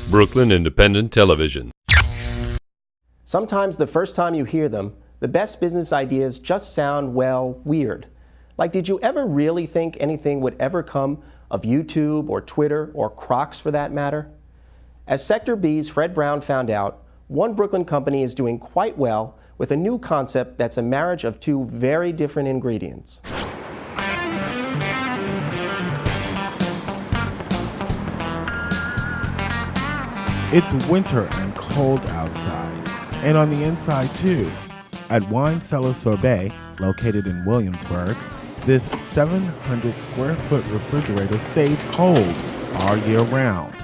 Brooklyn Independent Television. Sometimes the first time you hear them, the best business ideas just sound, well, weird. Like, did you ever really think anything would ever come of YouTube or Twitter or Crocs for that matter? As Sector B's Fred Brown found out, one Brooklyn company is doing quite well with a new concept that's a marriage of two very different ingredients. It's winter and cold outside, and on the inside too. At Cellar Sorbet, located in Williamsburg, this 700 square foot refrigerator stays cold all year round.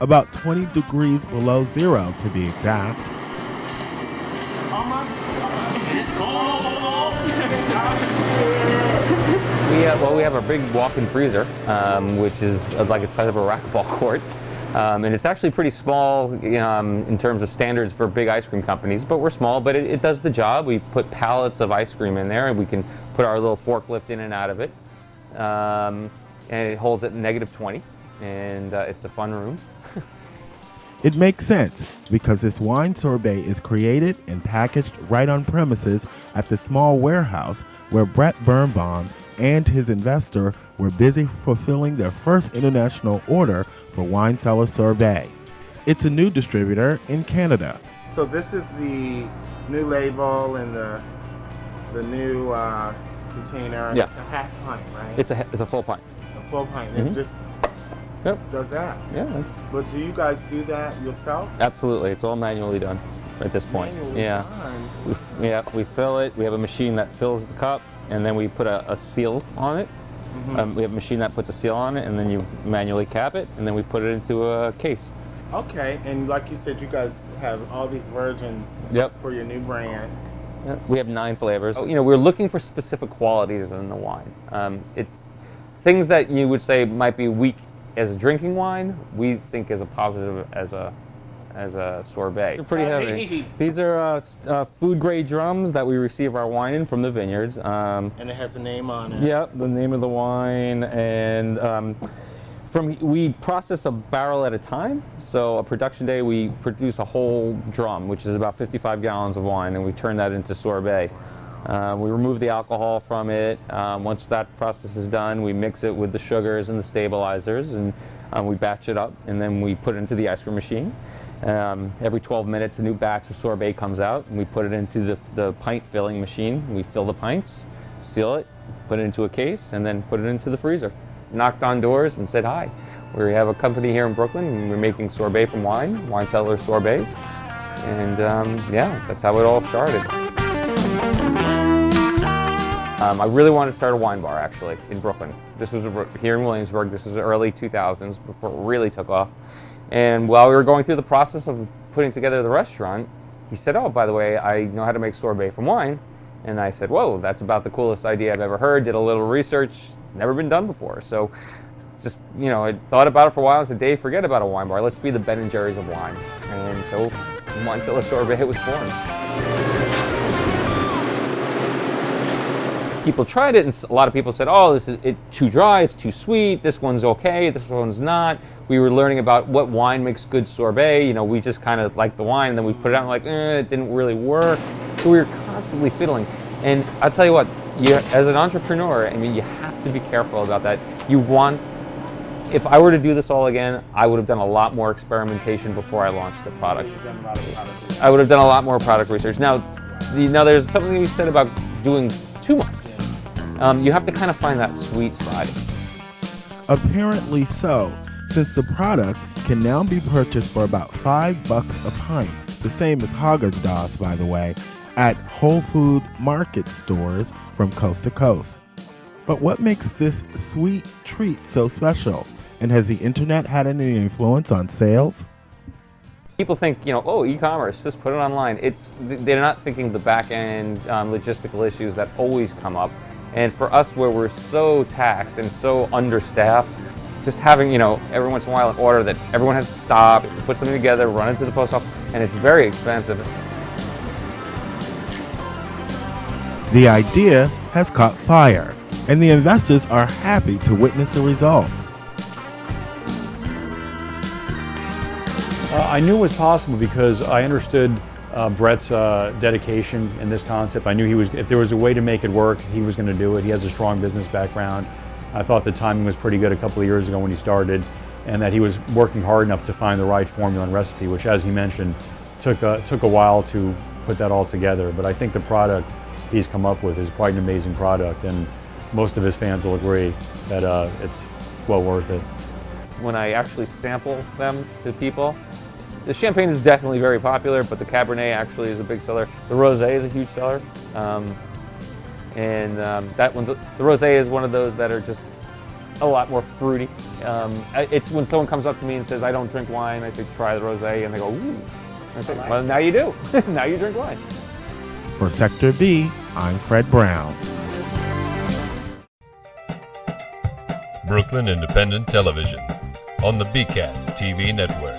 About 20 degrees below zero to be exact. We have a big walk-in freezer, which is like the size of a racquetball court. And it's actually pretty small in terms of standards for big ice cream companies, but we're small, but it does the job. We put pallets of ice cream in there, and we can put our little forklift in and out of it. And it holds at -20, and it's a fun room. It makes sense because this wine sorbet is created and packaged right on premises at the small warehouse where Brett Birnbaum and his investor were busy fulfilling their first international order for Cellar Sorbet. It's a new distributor in Canada. So this is the new label and the new container. Yeah. It's a half pint, right? It's a full pint. A full pint. Mm-hmm. It just does that. Yeah. But do you guys do that yourself? Absolutely. It's all manually done at this point. Manually done. We fill it. We have a machine that fills the cup, and then we put a seal on it. Mm-hmm. We have a machine that puts a seal on it, and then you manually cap it, and then we put it into a case. Okay, and like you said, you guys have all these versions for your new brand. Yep. We have 9 flavors. We're looking for specific qualities in the wine. It's things that you would say might be weak as a drinking wine, we think is a positive as a sorbet. They're pretty heavy. These are food grade drums that we receive our wine in from the vineyards. And it has a name on it. Yep, the name of the wine, and we process a barrel at a time. So a production day, we produce a whole drum, which is about 55 gallons of wine, and we turn that into sorbet. We remove the alcohol from it. Once that process is done, we mix it with the sugars and the stabilizers, and we batch it up, and then we put it into the ice cream machine. Every 12 minutes, a new batch of sorbet comes out, and we put it into the pint filling machine. We fill the pints, seal it, put it into a case, and then put it into the freezer. Knocked on doors and said hi. We have a company here in Brooklyn, and we're making sorbet from wine Cellar Sorbets, and that's how it all started. I really wanted to start a wine bar, actually, in Brooklyn. This was here in Williamsburg. This was the early 2000s, before it really took off. And while we were going through the process of putting together the restaurant, he said, "Oh, by the way, I know how to make sorbet from wine." And I said, "Whoa, that's about the coolest idea I've ever heard." Did a little research. It's never been done before. So just, I thought about it for a while and said, "Dave, forget about a wine bar. Let's be the Ben & Jerry's of wine." And so Cellar Sorbet was born. People tried it, and a lot of people said, "Oh, this is too dry, it's too sweet, this one's okay, this one's not." We were learning about what wine makes good sorbet. We just kind of liked the wine, and then we put it out and it didn't really work. So we were constantly fiddling. And I'll tell you what, as an entrepreneur, you have to be careful about that. If I were to do this all again, I would have done a lot more experimentation before I launched the product. I would have done a lot more product research. Now there's something you said about doing too much. You have to kind of find that sweet spot. Apparently so, since the product can now be purchased for about $5 a pint, the same as Haagen-Dazs, by the way, at Whole Food Market stores from coast to coast. But what makes this sweet treat so special? And has the internet had any influence on sales? People think, e-commerce, just put it online. They're not thinking the back-end logistical issues that always come up. And for us, where we're so taxed and so understaffed, just having, every once in a while an order that everyone has to stop, put something together, run it to the post office, and it's very expensive. The idea has caught fire, and the investors are happy to witness the results. I knew it was possible because I understood Brett's dedication in this concept. I knew if there was a way to make it work, he was going to do it. He has a strong business background. I thought the timing was pretty good a couple of years ago when he started, and that he was working hard enough to find the right formula and recipe, which, as he mentioned, took a while to put that all together. But I think the product he's come up with is quite an amazing product, and most of his fans will agree that it's well worth it. When I actually sample them to people, the champagne is definitely very popular, but the Cabernet actually is a big seller. The Rosé is a huge seller, the Rosé is one of those that are just a lot more fruity. It's when someone comes up to me and says, "I don't drink wine," I say, "Try the Rosé," and they go, "Ooh." I say, "Well, now you do. Now you drink wine." For Sector B, I'm Fred Brown. Brooklyn Independent Television on the BCAT TV network.